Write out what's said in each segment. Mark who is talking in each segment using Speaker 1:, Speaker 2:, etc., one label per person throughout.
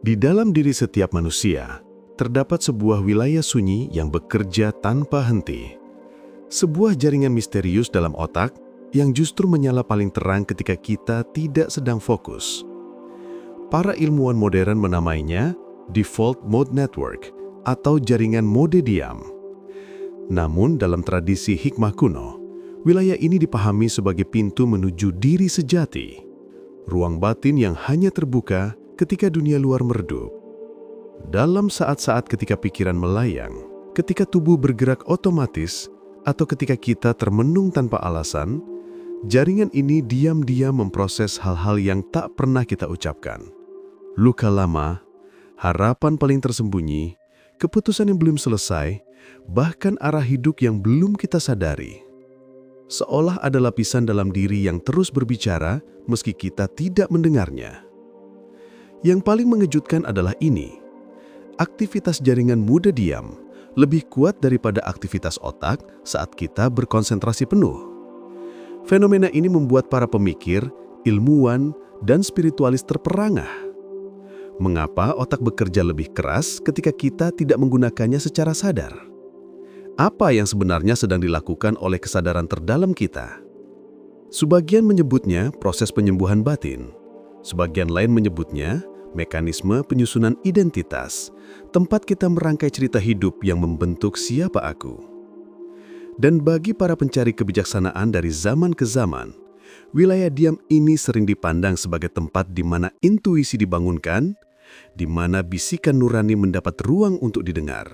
Speaker 1: Di dalam diri setiap manusia, terdapat sebuah wilayah sunyi yang bekerja tanpa henti. Sebuah jaringan misterius dalam otak yang justru menyala paling terang ketika kita tidak sedang fokus. Para ilmuwan modern menamainya Default Mode Network atau jaringan mode diam. Namun dalam tradisi hikmah kuno, wilayah ini dipahami sebagai pintu menuju diri sejati. Ruang batin yang hanya terbuka ketika dunia luar meredup. Dalam saat-saat ketika pikiran melayang, ketika tubuh bergerak otomatis, atau ketika kita termenung tanpa alasan, jaringan ini diam-diam memproses hal-hal yang tak pernah kita ucapkan. Luka lama, harapan paling tersembunyi, keputusan yang belum selesai, bahkan arah hidup yang belum kita sadari. Seolah ada lapisan dalam diri yang terus berbicara meski kita tidak mendengarnya. Yang paling mengejutkan adalah ini. Aktivitas jaringan mode diam lebih kuat daripada aktivitas otak saat kita berkonsentrasi penuh. Fenomena ini membuat para pemikir, ilmuwan, dan spiritualis terperangah. Mengapa otak bekerja lebih keras ketika kita tidak menggunakannya secara sadar? Apa yang sebenarnya sedang dilakukan oleh kesadaran terdalam kita? Sebagian menyebutnya proses penyembuhan batin. Sebagian lain menyebutnya mekanisme penyusunan identitas, tempat kita merangkai cerita hidup yang membentuk siapa aku. Dan bagi para pencari kebijaksanaan dari zaman ke zaman, wilayah diam ini sering dipandang sebagai tempat di mana intuisi dibangunkan, di mana bisikan nurani mendapat ruang untuk didengar.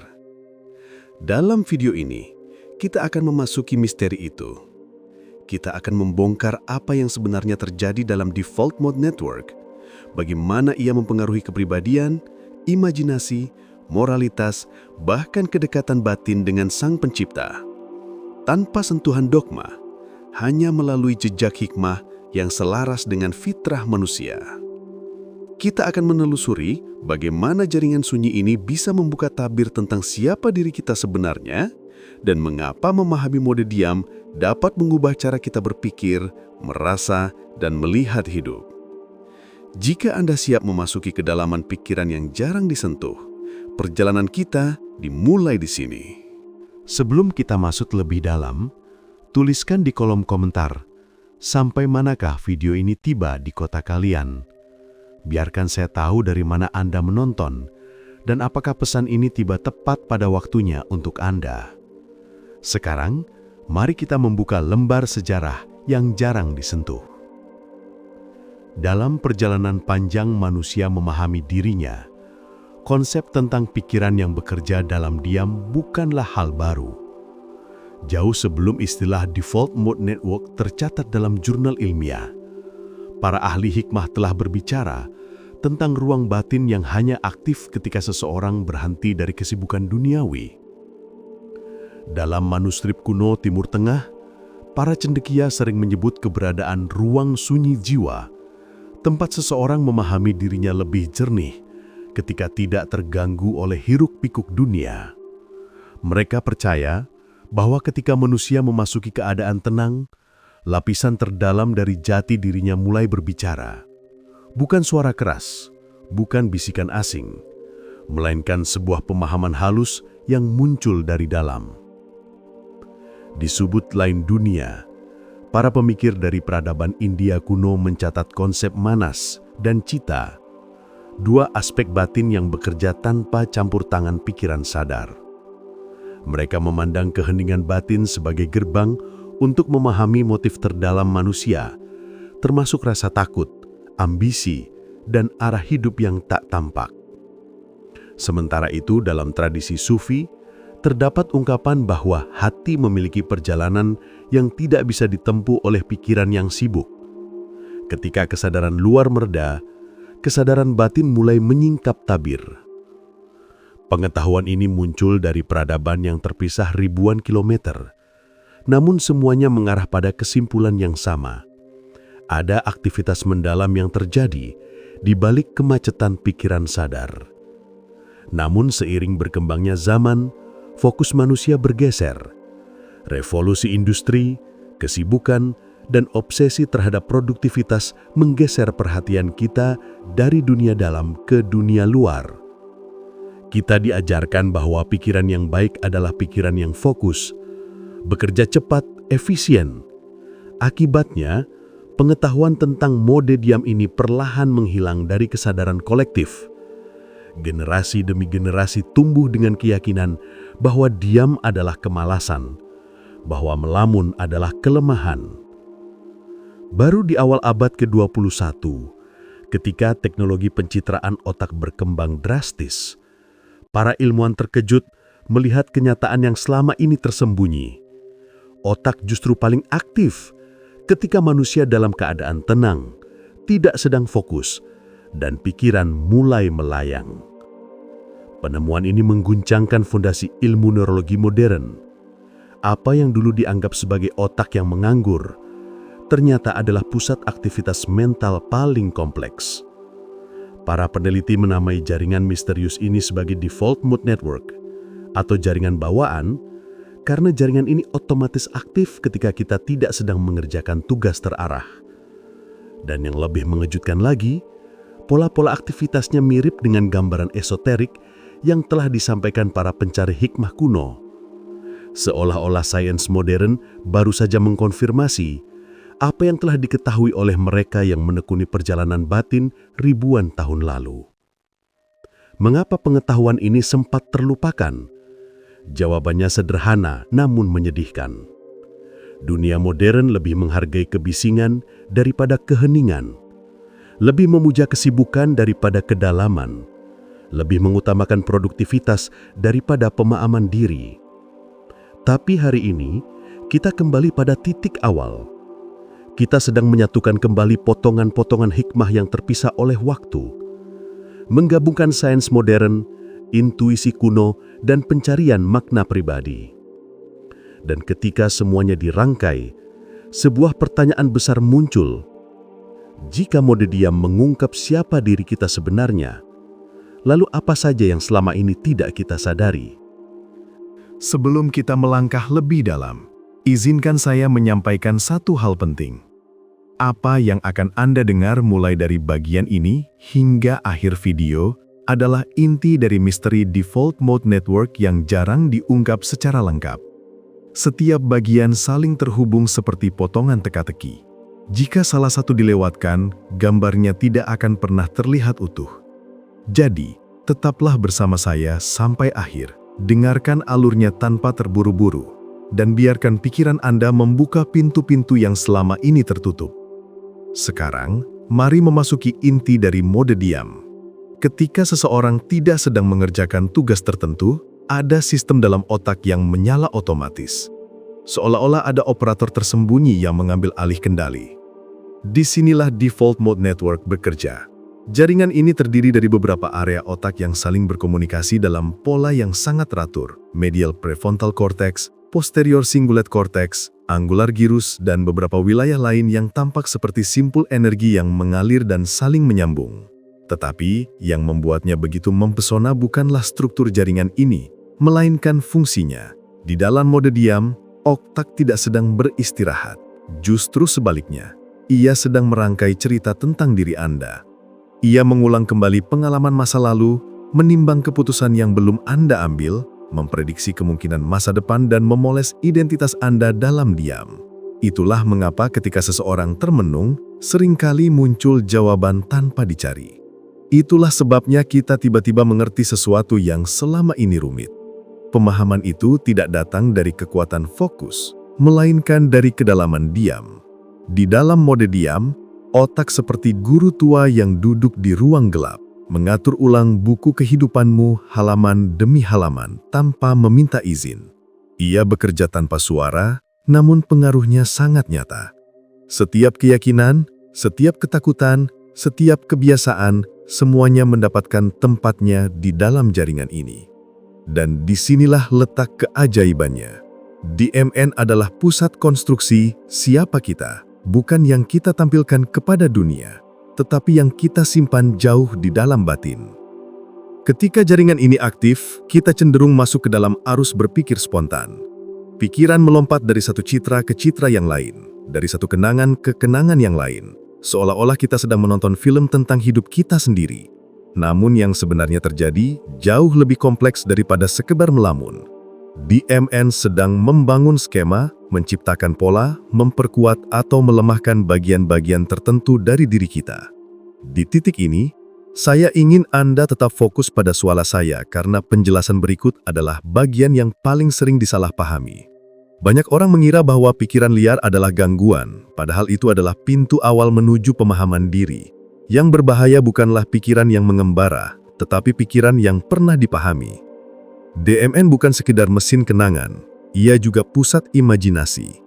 Speaker 1: Dalam video ini, kita akan memasuki misteri itu. Kita akan membongkar apa yang sebenarnya terjadi dalam Default Mode Network, bagaimana ia mempengaruhi kepribadian, imajinasi, moralitas, bahkan kedekatan batin dengan Sang Pencipta. Tanpa sentuhan dogma, hanya melalui jejak hikmah yang selaras dengan fitrah manusia. Kita akan menelusuri bagaimana jaringan sunyi ini bisa membuka tabir tentang siapa diri kita sebenarnya dan mengapa memahami mode diam dapat mengubah cara kita berpikir, merasa, dan melihat hidup. Jika Anda siap memasuki kedalaman pikiran yang jarang disentuh, perjalanan kita dimulai di sini. Sebelum kita masuk lebih dalam, tuliskan di kolom komentar, sampai manakah video ini tiba di kota kalian? Biarkan saya tahu dari mana Anda menonton, dan apakah pesan ini tiba tepat pada waktunya untuk Anda. Sekarang, mari kita membuka lembar sejarah yang jarang disentuh. Dalam perjalanan panjang manusia memahami dirinya, konsep tentang pikiran yang bekerja dalam diam bukanlah hal baru. Jauh sebelum istilah Default Mode Network tercatat dalam jurnal ilmiah, para ahli hikmah telah berbicara tentang ruang batin yang hanya aktif ketika seseorang berhenti dari kesibukan duniawi. Dalam manuskrip kuno Timur Tengah, para cendekia sering menyebut keberadaan ruang sunyi jiwa, tempat seseorang memahami dirinya lebih jernih ketika tidak terganggu oleh hiruk-pikuk dunia. Mereka percaya bahwa ketika manusia memasuki keadaan tenang, lapisan terdalam dari jati dirinya mulai berbicara. Bukan suara keras, bukan bisikan asing, melainkan sebuah pemahaman halus yang muncul dari dalam. Di sudut lain dunia, para pemikir dari peradaban India kuno mencatat konsep manas dan cita, dua aspek batin yang bekerja tanpa campur tangan pikiran sadar. Mereka memandang keheningan batin sebagai gerbang untuk memahami motif terdalam manusia, termasuk rasa takut, ambisi, dan arah hidup yang tak tampak. Sementara itu, dalam tradisi Sufi, terdapat ungkapan bahwa hati memiliki perjalanan yang tidak bisa ditempuh oleh pikiran yang sibuk. Ketika kesadaran luar mereda, kesadaran batin mulai menyingkap tabir. Pengetahuan ini muncul dari peradaban yang terpisah ribuan kilometer, namun semuanya mengarah pada kesimpulan yang sama. Ada aktivitas mendalam yang terjadi di balik kemacetan pikiran sadar. Namun seiring berkembangnya zaman, fokus manusia bergeser. Revolusi industri, kesibukan, dan obsesi terhadap produktivitas menggeser perhatian kita dari dunia dalam ke dunia luar. Kita diajarkan bahwa pikiran yang baik adalah pikiran yang fokus, bekerja cepat, efisien. Akibatnya, pengetahuan tentang mode diam ini perlahan menghilang dari kesadaran kolektif. Generasi demi generasi tumbuh dengan keyakinan bahwa diam adalah kemalasan, bahwa melamun adalah kelemahan. Baru di awal abad ke-21, ketika teknologi pencitraan otak berkembang drastis, para ilmuwan terkejut melihat kenyataan yang selama ini tersembunyi. Otak justru paling aktif ketika manusia dalam keadaan tenang, tidak sedang fokus, dan pikiran mulai melayang. Penemuan ini mengguncangkan fondasi ilmu neurologi modern. Apa yang dulu dianggap sebagai otak yang menganggur, ternyata adalah pusat aktivitas mental paling kompleks. Para peneliti menamai jaringan misterius ini sebagai default mode network atau jaringan bawaan, karena jaringan ini otomatis aktif ketika kita tidak sedang mengerjakan tugas terarah. Dan yang lebih mengejutkan lagi, pola-pola aktivitasnya mirip dengan gambaran esoterik yang telah disampaikan para pencari hikmah kuno. Seolah-olah sains modern baru saja mengkonfirmasi apa yang telah diketahui oleh mereka yang menekuni perjalanan batin ribuan tahun lalu. Mengapa pengetahuan ini sempat terlupakan? Jawabannya sederhana namun menyedihkan. Dunia modern lebih menghargai kebisingan daripada keheningan, lebih memuja kesibukan daripada kedalaman, lebih mengutamakan produktivitas daripada pemahaman diri. Tapi hari ini, kita kembali pada titik awal. Kita sedang menyatukan kembali potongan-potongan hikmah yang terpisah oleh waktu, menggabungkan sains modern, intuisi kuno, dan pencarian makna pribadi. Dan ketika semuanya dirangkai, sebuah pertanyaan besar muncul. Jika mode diam mengungkap siapa diri kita sebenarnya, lalu apa saja yang selama ini tidak kita sadari?
Speaker 2: Sebelum kita melangkah lebih dalam, izinkan saya menyampaikan satu hal penting. Apa yang akan Anda dengar mulai dari bagian ini hingga akhir video adalah inti dari misteri default mode network yang jarang diungkap secara lengkap. Setiap bagian saling terhubung seperti potongan teka-teki. Jika salah satu dilewatkan, gambarnya tidak akan pernah terlihat utuh. Jadi, tetaplah bersama saya sampai akhir. Dengarkan alurnya tanpa terburu-buru, dan biarkan pikiran Anda membuka pintu-pintu yang selama ini tertutup. Sekarang, mari memasuki inti dari mode diam. Ketika seseorang tidak sedang mengerjakan tugas tertentu, ada sistem dalam otak yang menyala otomatis. Seolah-olah ada operator tersembunyi yang mengambil alih kendali. Disinilah default mode network bekerja. Jaringan ini terdiri dari beberapa area otak yang saling berkomunikasi dalam pola yang sangat teratur: medial prefrontal cortex, posterior cingulate cortex, angular gyrus, dan beberapa wilayah lain yang tampak seperti simpul energi yang mengalir dan saling menyambung. Tetapi, yang membuatnya begitu mempesona bukanlah struktur jaringan ini, melainkan fungsinya. Di dalam mode diam, otak tidak sedang beristirahat. Justru sebaliknya, ia sedang merangkai cerita tentang diri Anda. Ia mengulang kembali pengalaman masa lalu, menimbang keputusan yang belum Anda ambil, memprediksi kemungkinan masa depan, dan memoles identitas Anda dalam diam. Itulah mengapa ketika seseorang termenung, seringkali muncul jawaban tanpa dicari. Itulah sebabnya kita tiba-tiba mengerti sesuatu yang selama ini rumit. Pemahaman itu tidak datang dari kekuatan fokus, melainkan dari kedalaman diam. Di dalam mode diam, otak seperti guru tua yang duduk di ruang gelap, mengatur ulang buku kehidupanmu halaman demi halaman tanpa meminta izin. Ia bekerja tanpa suara, namun pengaruhnya sangat nyata. Setiap keyakinan, setiap ketakutan, setiap kebiasaan, semuanya mendapatkan tempatnya di dalam jaringan ini. Dan disinilah letak keajaibannya. DMN adalah pusat konstruksi siapa kita, bukan yang kita tampilkan kepada dunia, tetapi yang kita simpan jauh di dalam batin. Ketika jaringan ini aktif, kita cenderung masuk ke dalam arus berpikir spontan. Pikiran melompat dari satu citra ke citra yang lain, dari satu kenangan ke kenangan yang lain, seolah-olah kita sedang menonton film tentang hidup kita sendiri. Namun yang sebenarnya terjadi jauh lebih kompleks daripada sekedar melamun. DMN sedang membangun skema, menciptakan pola, memperkuat atau melemahkan bagian-bagian tertentu dari diri kita. Di titik ini, saya ingin Anda tetap fokus pada suara saya karena penjelasan berikut adalah bagian yang paling sering disalahpahami. Banyak orang mengira bahwa pikiran liar adalah gangguan, padahal itu adalah pintu awal menuju pemahaman diri. Yang berbahaya bukanlah pikiran yang mengembara, tetapi pikiran yang pernah dipahami. DMN bukan sekedar mesin kenangan, ia juga pusat imajinasi.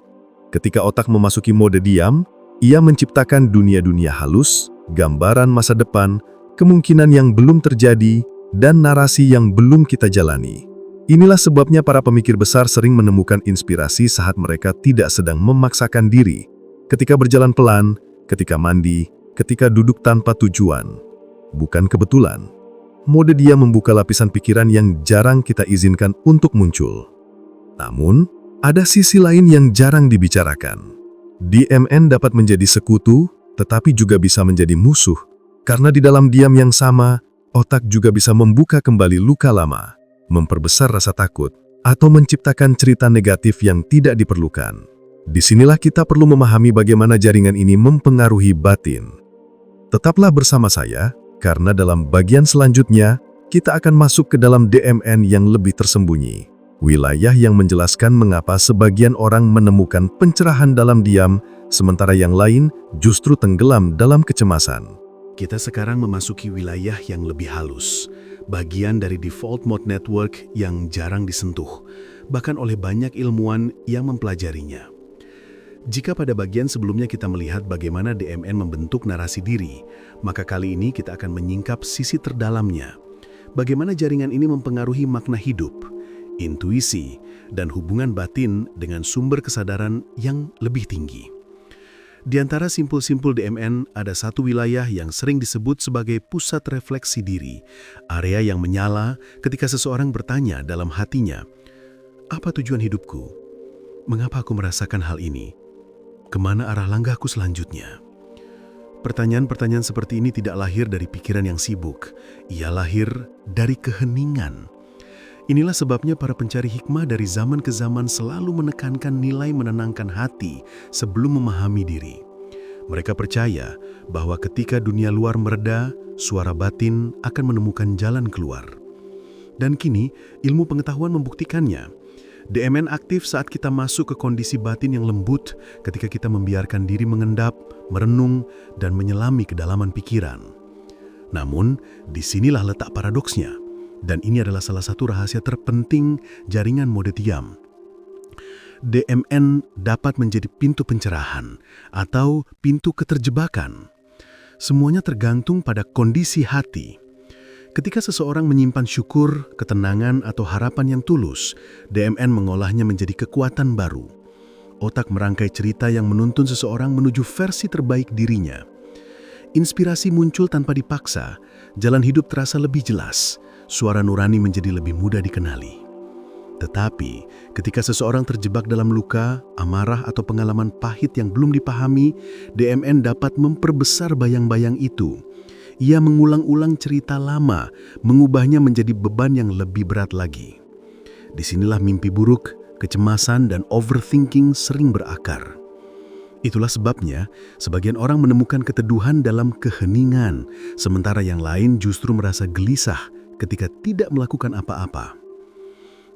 Speaker 2: Ketika otak memasuki mode diam, ia menciptakan dunia-dunia halus, gambaran masa depan, kemungkinan yang belum terjadi, dan narasi yang belum kita jalani. Inilah sebabnya para pemikir besar sering menemukan inspirasi saat mereka tidak sedang memaksakan diri, ketika berjalan pelan, ketika mandi, ketika duduk tanpa tujuan. Bukan kebetulan. Mode diam membuka lapisan pikiran yang jarang kita izinkan untuk muncul. Namun, ada sisi lain yang jarang dibicarakan. DMN dapat menjadi sekutu, tetapi juga bisa menjadi musuh, karena di dalam diam yang sama, otak juga bisa membuka kembali luka lama, memperbesar rasa takut, atau menciptakan cerita negatif yang tidak diperlukan. Disinilah kita perlu memahami bagaimana jaringan ini mempengaruhi batin. Tetaplah bersama saya, karena dalam bagian selanjutnya, kita akan masuk ke dalam DMN yang lebih tersembunyi. Wilayah yang menjelaskan mengapa sebagian orang menemukan pencerahan dalam diam, sementara yang lain justru tenggelam dalam kecemasan.
Speaker 1: Kita sekarang memasuki wilayah yang lebih halus, bagian dari default mode network yang jarang disentuh, bahkan oleh banyak ilmuwan yang mempelajarinya. Jika pada bagian sebelumnya kita melihat bagaimana DMN membentuk narasi diri, maka kali ini kita akan menyingkap sisi terdalamnya. Bagaimana jaringan ini mempengaruhi makna hidup, intuisi, dan hubungan batin dengan sumber kesadaran yang lebih tinggi. Di antara simpul-simpul DMN, ada satu wilayah yang sering disebut sebagai pusat refleksi diri, area yang menyala ketika seseorang bertanya dalam hatinya, "Apa tujuan hidupku? Mengapa aku merasakan hal ini? Kemana arah langkahku selanjutnya?" Pertanyaan-pertanyaan seperti ini tidak lahir dari pikiran yang sibuk, ia lahir dari keheningan. Inilah sebabnya para pencari hikmah dari zaman ke zaman selalu menekankan nilai menenangkan hati sebelum memahami diri. Mereka percaya bahwa ketika dunia luar mereda, suara batin akan menemukan jalan keluar. Dan kini, ilmu pengetahuan membuktikannya. DMN aktif saat kita masuk ke kondisi batin yang lembut ketika kita membiarkan diri mengendap, merenung, dan menyelami kedalaman pikiran. Namun, disinilah letak paradoksnya. Dan ini adalah salah satu rahasia terpenting jaringan mode diam. DMN dapat menjadi pintu pencerahan atau pintu keterjebakan. Semuanya tergantung pada kondisi hati. Ketika seseorang menyimpan syukur, ketenangan, atau harapan yang tulus, DMN mengolahnya menjadi kekuatan baru. Otak merangkai cerita yang menuntun seseorang menuju versi terbaik dirinya. Inspirasi muncul tanpa dipaksa, jalan hidup terasa lebih jelas, suara nurani menjadi lebih mudah dikenali. Tetapi, ketika seseorang terjebak dalam luka, amarah, atau pengalaman pahit yang belum dipahami, DMN dapat memperbesar bayang-bayang itu. Ia mengulang-ulang cerita lama, mengubahnya menjadi beban yang lebih berat lagi. Disinilah mimpi buruk, kecemasan, dan overthinking sering berakar. Itulah sebabnya, sebagian orang menemukan keteduhan dalam keheningan, sementara yang lain justru merasa gelisah ketika tidak melakukan apa-apa.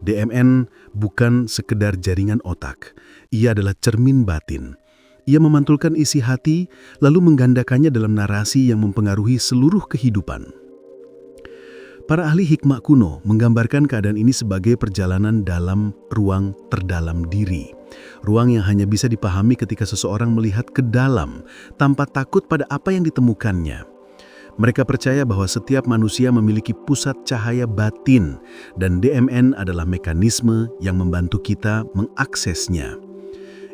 Speaker 1: DMN bukan sekedar jaringan otak, ia adalah cermin batin. Ia memantulkan isi hati, lalu menggandakannya dalam narasi yang mempengaruhi seluruh kehidupan. Para ahli hikmah kuno menggambarkan keadaan ini sebagai perjalanan dalam ruang terdalam diri. Ruang yang hanya bisa dipahami ketika seseorang melihat ke dalam, tanpa takut pada apa yang ditemukannya. Mereka percaya bahwa setiap manusia memiliki pusat cahaya batin, dan DMN adalah mekanisme yang membantu kita mengaksesnya.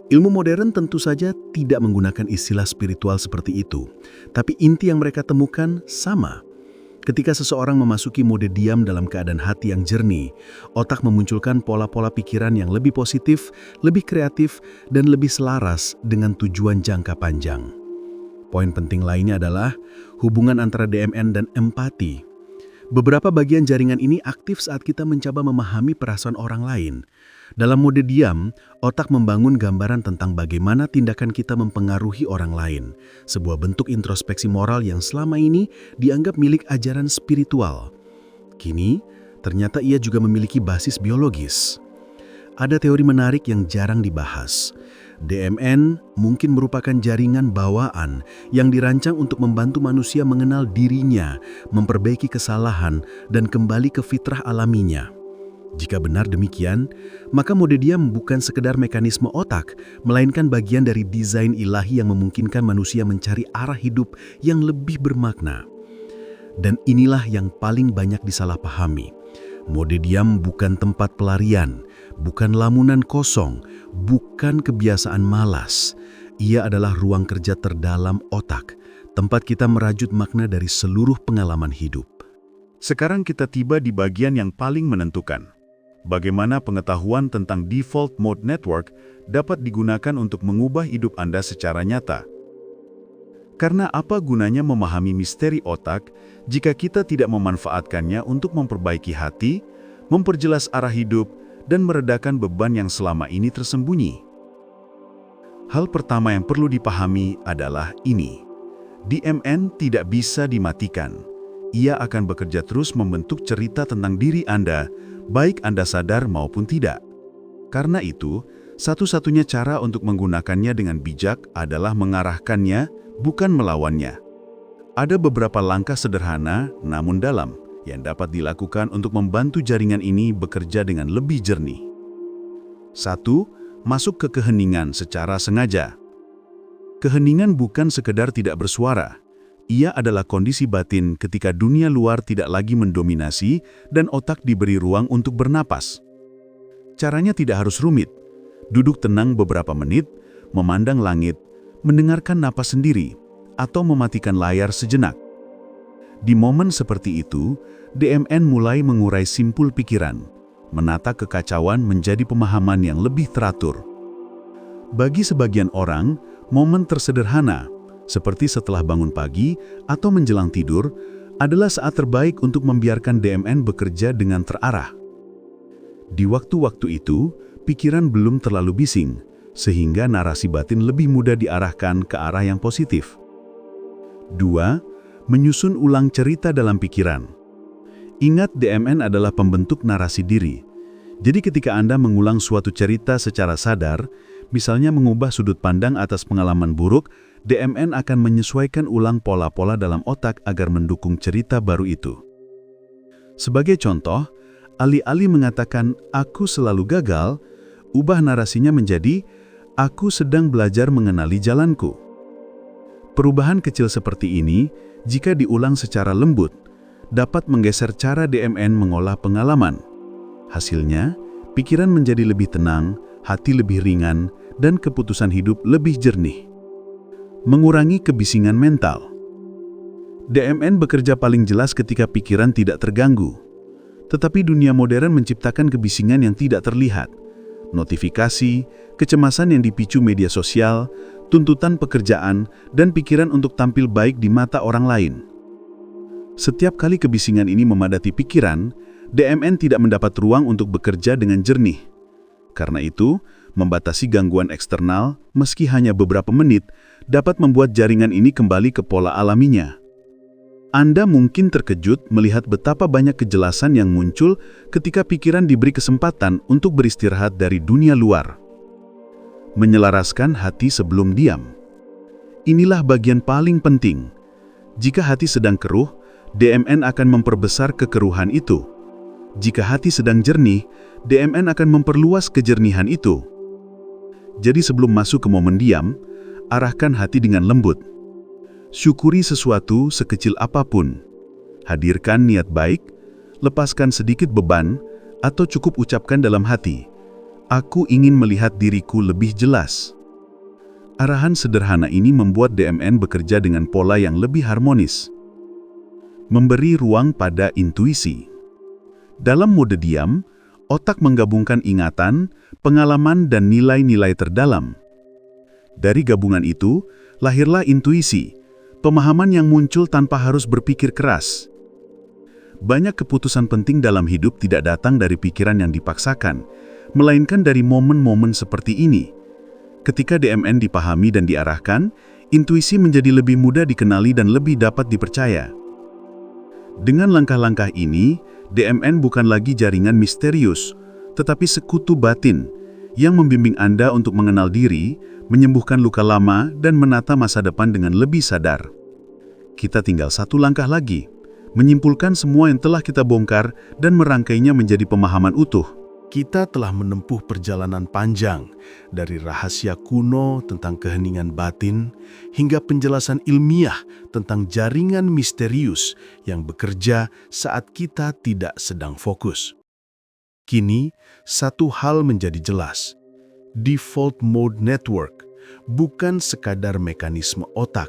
Speaker 1: Ilmu modern tentu saja tidak menggunakan istilah spiritual seperti itu, tapi inti yang mereka temukan sama.
Speaker 3: Ketika seseorang memasuki mode diam dalam keadaan hati yang jernih, otak memunculkan pola-pola pikiran yang lebih positif, lebih kreatif, dan lebih selaras dengan tujuan jangka panjang. Poin penting lainnya adalah hubungan antara DMN dan empati. Beberapa bagian jaringan ini aktif saat kita mencoba memahami perasaan orang lain. Dalam mode diam, otak membangun gambaran tentang bagaimana tindakan kita mempengaruhi orang lain, sebuah bentuk introspeksi moral yang selama ini dianggap milik ajaran spiritual. Kini, ternyata ia juga memiliki basis biologis. Ada teori menarik yang jarang dibahas. DMN mungkin merupakan jaringan bawaan yang dirancang untuk membantu manusia mengenal dirinya, memperbaiki kesalahan, dan kembali ke fitrah alaminya. Jika benar demikian, maka mode diam bukan sekedar mekanisme otak, melainkan bagian dari desain ilahi yang memungkinkan manusia mencari arah hidup yang lebih bermakna. Dan inilah yang paling banyak disalahpahami. Mode diam bukan tempat pelarian, bukan lamunan kosong, bukan kebiasaan malas. Ia adalah ruang kerja terdalam otak, tempat kita merajut makna dari seluruh pengalaman hidup.
Speaker 2: Sekarang kita tiba di bagian yang paling menentukan. Bagaimana pengetahuan tentang default mode network dapat digunakan untuk mengubah hidup Anda secara nyata. Karena apa gunanya memahami misteri otak jika kita tidak memanfaatkannya untuk memperbaiki hati, memperjelas arah hidup, dan meredakan beban yang selama ini tersembunyi? Hal pertama yang perlu dipahami adalah ini. DMN tidak bisa dimatikan. Ia akan bekerja terus membentuk cerita tentang diri Anda, baik Anda sadar maupun tidak. Karena itu, satu-satunya cara untuk menggunakannya dengan bijak adalah mengarahkannya, bukan melawannya. Ada beberapa langkah sederhana namun dalam yang dapat dilakukan untuk membantu jaringan ini bekerja dengan lebih jernih. 1. Masuk ke keheningan secara sengaja. Keheningan bukan sekedar tidak bersuara. Ia adalah kondisi batin ketika dunia luar tidak lagi mendominasi dan otak diberi ruang untuk bernapas. Caranya tidak harus rumit. Duduk tenang beberapa menit, memandang langit, mendengarkan napas sendiri, atau mematikan layar sejenak. Di momen seperti itu, DMN mulai mengurai simpul pikiran, menata kekacauan menjadi pemahaman yang lebih teratur. Bagi sebagian orang, momen tersederhana, seperti setelah bangun pagi atau menjelang tidur, adalah saat terbaik untuk membiarkan DMN bekerja dengan terarah. Di waktu-waktu itu, pikiran belum terlalu bising, sehingga narasi batin lebih mudah diarahkan ke arah yang positif. 2. Menyusun ulang cerita dalam pikiran. Ingat, DMN adalah pembentuk narasi diri. Jadi ketika Anda mengulang suatu cerita secara sadar, misalnya mengubah sudut pandang atas pengalaman buruk, DMN akan menyesuaikan ulang pola-pola dalam otak agar mendukung cerita baru itu. Sebagai contoh, alih-alih mengatakan, "Aku selalu gagal," ubah narasinya menjadi, "Aku sedang belajar mengenali jalanku." Perubahan kecil seperti ini, jika diulang secara lembut, dapat menggeser cara DMN mengolah pengalaman. Hasilnya, pikiran menjadi lebih tenang, hati lebih ringan, dan keputusan hidup lebih jernih. Mengurangi kebisingan mental. DMN bekerja paling jelas ketika pikiran tidak terganggu. Tetapi dunia modern menciptakan kebisingan yang tidak terlihat. Notifikasi, kecemasan yang dipicu media sosial, tuntutan pekerjaan, dan pikiran untuk tampil baik di mata orang lain. Setiap kali kebisingan ini memadati pikiran, DMN tidak mendapat ruang untuk bekerja dengan jernih. Karena itu, membatasi gangguan eksternal, meski hanya beberapa menit, dapat membuat jaringan ini kembali ke pola alaminya. Anda mungkin terkejut melihat betapa banyak kejelasan yang muncul ketika pikiran diberi kesempatan untuk beristirahat dari dunia luar. Menyelaraskan hati sebelum diam. Inilah bagian paling penting. Jika hati sedang keruh, DMN akan memperbesar kekeruhan itu. Jika hati sedang jernih, DMN akan memperluas kejernihan itu. Jadi sebelum masuk ke momen diam, arahkan hati dengan lembut. Syukuri sesuatu sekecil apapun. Hadirkan niat baik, lepaskan sedikit beban, atau cukup ucapkan dalam hati, "Aku ingin melihat diriku lebih jelas." Arahan sederhana ini membuat DMN bekerja dengan pola yang lebih harmonis.
Speaker 3: memberi ruang pada intuisi. Dalam mode diam, otak menggabungkan ingatan, pengalaman, dan nilai-nilai terdalam. Dari gabungan itu, lahirlah intuisi, pemahaman yang muncul tanpa harus berpikir keras. Banyak keputusan penting dalam hidup tidak datang dari pikiran yang dipaksakan, melainkan dari momen-momen seperti ini. Ketika DMN dipahami dan diarahkan, intuisi menjadi lebih mudah dikenali dan lebih dapat dipercaya. Dengan langkah-langkah ini, DMN bukan lagi jaringan misterius, tetapi sekutu batin yang membimbing Anda untuk mengenal diri, menyembuhkan luka lama, dan menata masa depan dengan lebih sadar. Kita tinggal satu langkah lagi, menyimpulkan semua yang telah kita bongkar dan merangkainya menjadi pemahaman utuh.
Speaker 1: Kita telah menempuh perjalanan panjang dari rahasia kuno tentang keheningan batin hingga penjelasan ilmiah tentang jaringan misterius yang bekerja saat kita tidak sedang fokus. Kini, satu hal menjadi jelas. Default Mode Network bukan sekadar mekanisme otak,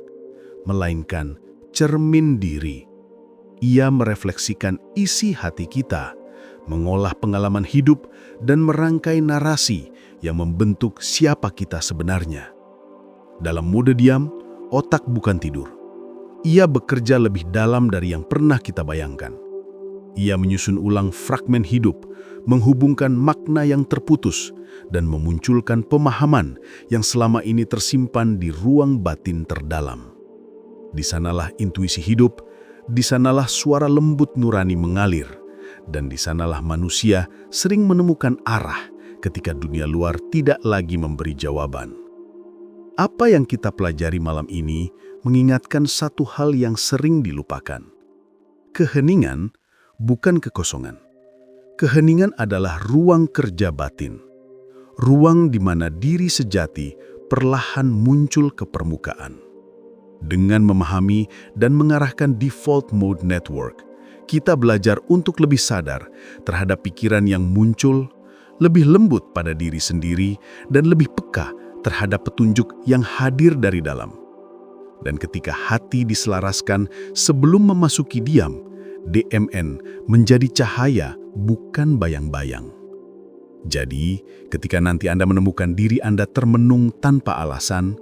Speaker 1: melainkan cermin diri. Ia merefleksikan isi hati kita, mengolah pengalaman hidup, dan merangkai narasi yang membentuk siapa kita sebenarnya. Dalam mode diam, otak bukan tidur. Ia bekerja lebih dalam dari yang pernah kita bayangkan. Ia menyusun ulang fragmen hidup, menghubungkan makna yang terputus, dan memunculkan pemahaman yang selama ini tersimpan di ruang batin terdalam. Di sanalah intuisi hidup, di sanalah suara lembut nurani mengalir, dan di sanalah manusia sering menemukan arah ketika dunia luar tidak lagi memberi jawaban. Apa yang kita pelajari malam ini mengingatkan satu hal yang sering dilupakan. Keheningan bukan kekosongan. Keheningan adalah ruang kerja batin. Ruang di mana diri sejati perlahan muncul ke permukaan. Dengan memahami dan mengarahkan Default Mode Network, kita belajar untuk lebih sadar terhadap pikiran yang muncul, lebih lembut pada diri sendiri, dan lebih peka terhadap petunjuk yang hadir dari dalam. Dan ketika hati diselaraskan sebelum memasuki diam, DMN menjadi cahaya, bukan bayang-bayang. Jadi, ketika nanti Anda menemukan diri Anda termenung tanpa alasan,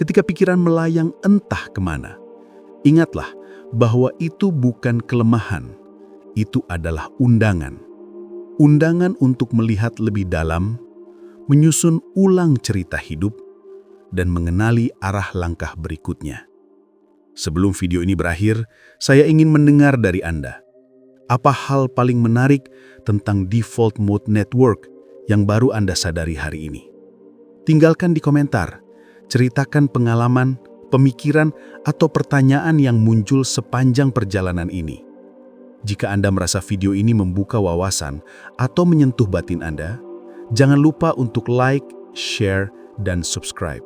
Speaker 1: ketika pikiran melayang entah kemana, ingatlah bahwa itu bukan kelemahan, itu adalah undangan. Undangan untuk melihat lebih dalam, menyusun ulang cerita hidup, dan mengenali arah langkah berikutnya. Sebelum video ini berakhir, saya ingin mendengar dari Anda. Apa hal paling menarik tentang Default Mode Network yang baru Anda sadari hari ini? Tinggalkan di komentar, ceritakan pengalaman, pemikiran, atau pertanyaan yang muncul sepanjang perjalanan ini. Jika Anda merasa video ini membuka wawasan atau menyentuh batin Anda, jangan lupa untuk like, share, dan subscribe.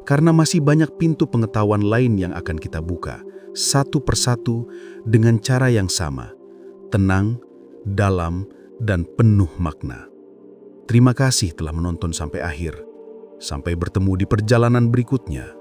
Speaker 1: Karena masih banyak pintu pengetahuan lain yang akan kita buka, satu persatu dengan cara yang sama, tenang, dalam, dan penuh makna. Terima kasih telah menonton sampai akhir. Sampai bertemu di perjalanan berikutnya.